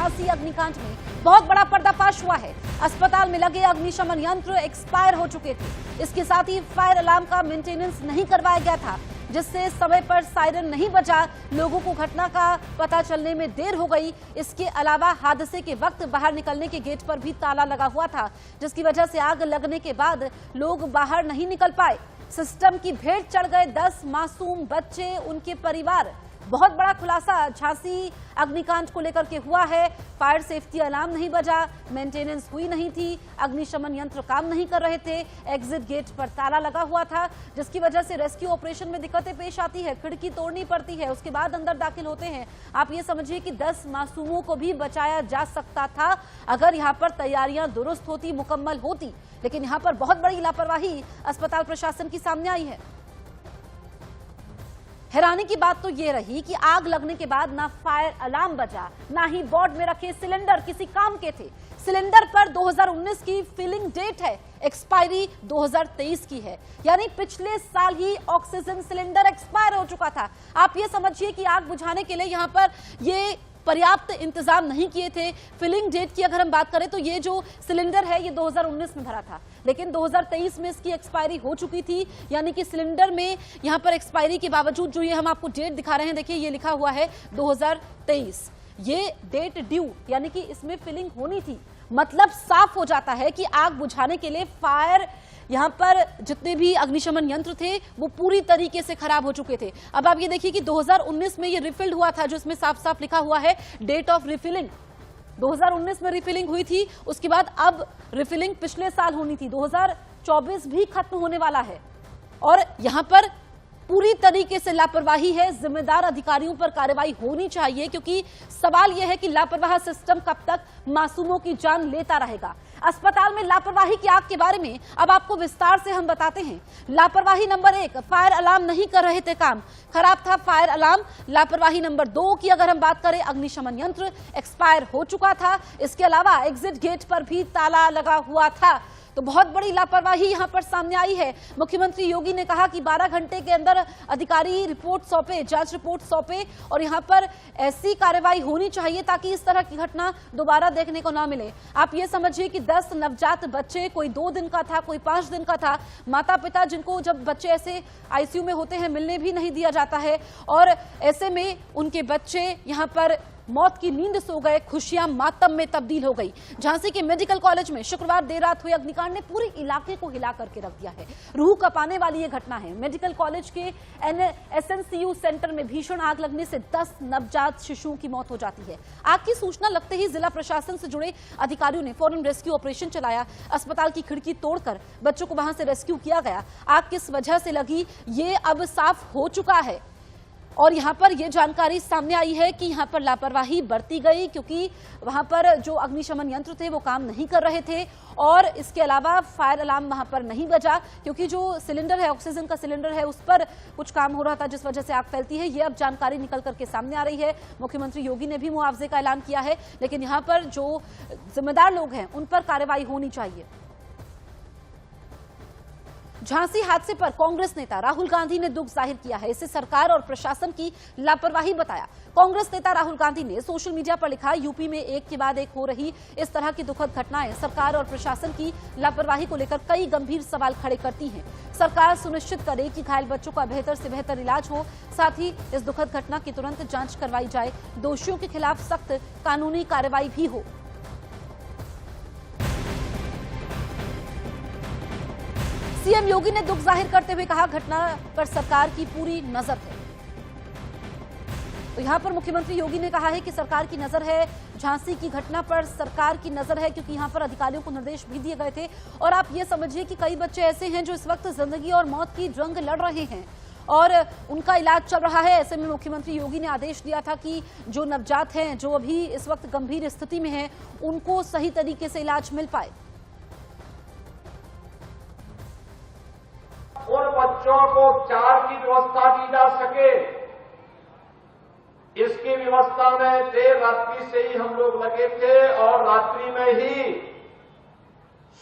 झांसी अग्निकांड में बहुत बड़ा पर्दाफाश हुआ है। अस्पताल में लगे अग्निशमन यंत्र एक्सपायर हो चुके थे। इसके साथ ही फायर अलार्म का मेंटेनेंस नहीं करवाया गया था, जिससे समय पर सायरन नहीं बजा। लोगों को घटना का पता चलने में देर हो गई। इसके अलावा हादसे के वक्त बाहर निकलने के गेट पर भी ताला लगा हुआ था, जिसकी वजह से आग लगने के बाद लोग बाहर नहीं निकल पाए। सिस्टम की भेंट चढ़ गए 10 मासूम बच्चे, उनके परिवार। बहुत बड़ा खुलासा झांसी अग्निकांड को लेकर के हुआ है। फायर सेफ्टी अलार्म नहीं बजा, मेंटेनेंस हुई नहीं थी, अग्निशमन यंत्र काम नहीं कर रहे थे, एग्जिट गेट पर ताला लगा हुआ था, जिसकी वजह से रेस्क्यू ऑपरेशन में दिक्कतें पेश आती है। खिड़की तोड़नी पड़ती है, उसके बाद अंदर दाखिल होते हैं। आप ये समझिए कि 10 मासूमों को भी बचाया जा सकता था अगर यहाँ पर तैयारियां दुरुस्त होती, मुकम्मल होती। लेकिन यहाँ पर बहुत बड़ी लापरवाही अस्पताल प्रशासन की सामने आई है। हैरानी की बात तो ये रही कि आग लगने के बाद ना फायर अलार्म बजा, ना ही वार्ड में रखे सिलेंडर किसी काम के थे। सिलेंडर पर 2019 की फिलिंग डेट है, एक्सपायरी 2023 की है, यानी पिछले साल ही ऑक्सीजन सिलेंडर एक्सपायर हो चुका था। आप ये समझिए कि आग बुझाने के लिए यहाँ पर ये पर्याप्त इंतजाम नहीं किए थे। फिलिंग डेट की अगर हम बात करें तो ये जो सिलेंडर है ये 2019 में भरा था, लेकिन 2023 में इसकी एक्सपायरी हो चुकी थी। यानी कि सिलेंडर में यहां पर एक्सपायरी के बावजूद जो ये हम आपको डेट दिखा रहे हैं, देखिए ये लिखा हुआ है 2023, ये डेट ड्यू, यानी कि इसमें फिलिंग होनी थी। मतलब साफ हो जाता है कि आग बुझाने के लिए फायर यहां पर जितने भी अग्निशमन यंत्र थे वो पूरी तरीके से खराब हो चुके थे। अब आप ये देखिए कि 2019 में ये रिफिल्ड हुआ था, जो इसमें साफ साफ लिखा हुआ है डेट ऑफ रिफिलिंग। 2019 में रिफिलिंग हुई थी, उसके बाद अब रिफिलिंग पिछले साल होनी थी। 2024 भी खत्म होने वाला है और यहां पर पूरी तरीके से लापरवाही है। जिम्मेदार अधिकारियों पर कार्रवाई होनी चाहिए, क्योंकि सवाल यह है कि लापरवाह सिस्टम कब तक मासूमों की जान लेता रहेगा। अस्पताल में लापरवाही की आग के बारे में अब आपको विस्तार से हम बताते हैं। लापरवाही नंबर 1, फायर अलार्म नहीं कर रहे थे काम, खराब था फायर अलार्म। लापरवाही नंबर 2 की अगर हम बात करें, अग्निशमन यंत्र एक्सपायर हो चुका था। इसके अलावा एग्जिट गेट पर भी ताला लगा हुआ था। तो बहुत बड़ी लापरवाही यहां पर सामने आई है। मुख्यमंत्री योगी ने कहा कि 12 घंटे के अंदर अधिकारी रिपोर्ट सौंपे, जांच रिपोर्ट सौंपे, और यहां पर ऐसी कार्रवाई होनी चाहिए ताकि इस तरह की घटना दोबारा देखने को ना मिले। आप ये समझिए कि 10 नवजात बच्चे, कोई 2 दिन का था, कोई 5 दिन का था, माता पिता जिनको जब बच्चे ऐसे आईसीयू में होते हैं मिलने भी नहीं दिया जाता है, और ऐसे में उनके बच्चे यहां पर मौत की नींद सो गए, खुशियां मातम में तब्दील हो गई। झांसी के मेडिकल कॉलेज में शुक्रवार देर रात हुए अग्निकांड ने पूरे इलाके को हिला करके रख दिया है। रूह कपाने वाली ये घटना है। मेडिकल कॉलेज के SNCU सेंटर में भीषण आग लगने से 10 नवजात शिशुओं की मौत हो जाती है। आग की सूचना लगते ही जिला प्रशासन से जुड़े अधिकारियों ने फौरन रेस्क्यू ऑपरेशन चलाया। अस्पताल की खिड़की तोड़कर बच्चों को वहां से रेस्क्यू किया गया। आग किस वजह से लगी ये अब साफ हो चुका है, और यहां पर यह जानकारी सामने आई है कि यहां पर लापरवाही बरती गई, क्योंकि वहां पर जो अग्निशमन यंत्र थे वो काम नहीं कर रहे थे, और इसके अलावा फायर अलार्म वहां पर नहीं बजा, क्योंकि जो सिलेंडर है, ऑक्सीजन का सिलेंडर है, उस पर कुछ काम हो रहा था जिस वजह से आग फैलती है। ये अब जानकारी निकल करके सामने आ रही है। मुख्यमंत्री योगी ने भी मुआवजे का ऐलान किया है, लेकिन यहां पर जो जिम्मेदार लोग हैं उन पर कार्रवाई होनी चाहिए। झांसी हादसे पर कांग्रेस नेता राहुल गांधी ने दुख जाहिर किया है। इसे सरकार और प्रशासन की लापरवाही बताया। कांग्रेस नेता राहुल गांधी ने सोशल मीडिया पर लिखा, यूपी में एक के बाद एक हो रही इस तरह की दुखद घटनाएं सरकार और प्रशासन की लापरवाही को लेकर कई गंभीर सवाल खड़े करती हैं। सरकार सुनिश्चित करे कि घायल बच्चों का बेहतर से बेहतर इलाज हो, साथ ही इस दुखद घटना की तुरंत जांच करवाई जाए, दोषियों के खिलाफ सख्त कानूनी कार्रवाई भी हो। सीएम योगी ने दुख जाहिर करते हुए कहा, घटना पर सरकार की पूरी नजर है। तो यहां पर मुख्यमंत्री योगी ने कहा है कि सरकार की नजर है, झांसी की घटना पर सरकार की नजर है, क्योंकि यहां पर अधिकारियों को निर्देश भी दिए गए थे। और आप ये समझिए कि कई बच्चे ऐसे हैं जो इस वक्त जिंदगी और मौत की जंग लड़ रहे हैं और उनका इलाज चल रहा है। ऐसे में मुख्यमंत्री योगी ने आदेश दिया था कि जो नवजात हैं, जो अभी इस वक्त गंभीर स्थिति में हैं, उनको सही तरीके से इलाज मिल पाए। उन बच्चों को उपचार की व्यवस्था की जा सके, इसकी व्यवस्था में देर रात्रि से ही हम लोग लगे थे, और रात्रि में ही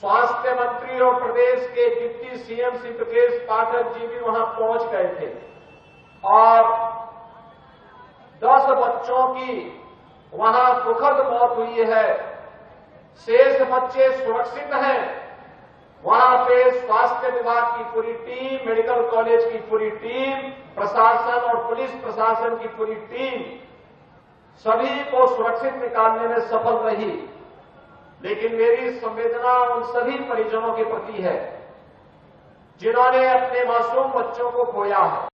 स्वास्थ्य मंत्री और प्रदेश के डिप्टी सीएम श्री ब्रजेश पाठक जी भी वहां पहुंच गए थे, और 10 बच्चों की वहां दुखद मौत हुई है, शेष बच्चे सुरक्षित हैं। वहां पे स्वास्थ्य विभाग की पूरी टीम, मेडिकल कॉलेज की पूरी टीम, प्रशासन और पुलिस प्रशासन की पूरी टीम सभी को सुरक्षित निकालने में सफल रही। लेकिन मेरी संवेदना उन सभी परिजनों के प्रति है जिन्होंने अपने मासूम बच्चों को खोया है।